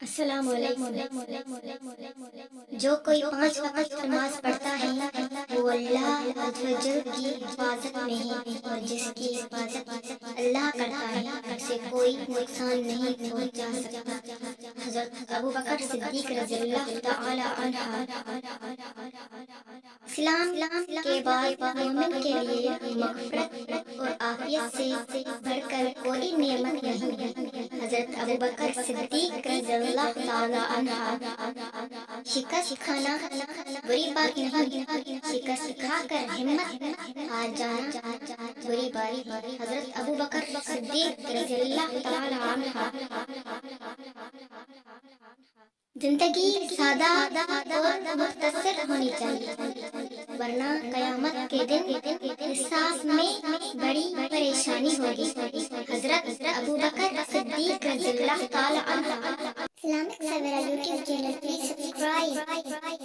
السلام علیکم۔ جو کوئی 5 وقت نماز پڑھتا ہے وہ اللہ عز و جل کی حفاظت میں ہے، اور جس کی حفاظت اللہ کرتا ہے اسے کوئی نقصان نہیں پہنچا سکتا۔ حضرت ابو بکر صدیق رضی اللہ تعالی عنہ۔ اسلام کے بعد مومن کے لیے مغفرت اور عافیت سے بڑھ کر کوئی نعمت نہیں ہے۔ حضرت ابو بکر صدیق رضی اللہ تعالی عنہ۔ شکست کھانا بری بات نہیں، شکست کھا کر ہمت ہار جانا بری بات ہے۔ حضرت ابو بکر صدیق رضی اللہ تعالی عنہ۔ زندگی سادہ اور مختصر ہونی چاہیے، ورنہ قیامت کے دن حساب میں بڑی پریشانی ہوگی۔ حضرت ابو بکر صدیق رضی اللہ تعالی عنہ۔ Islamic Savera YouTube channel, please subscribe.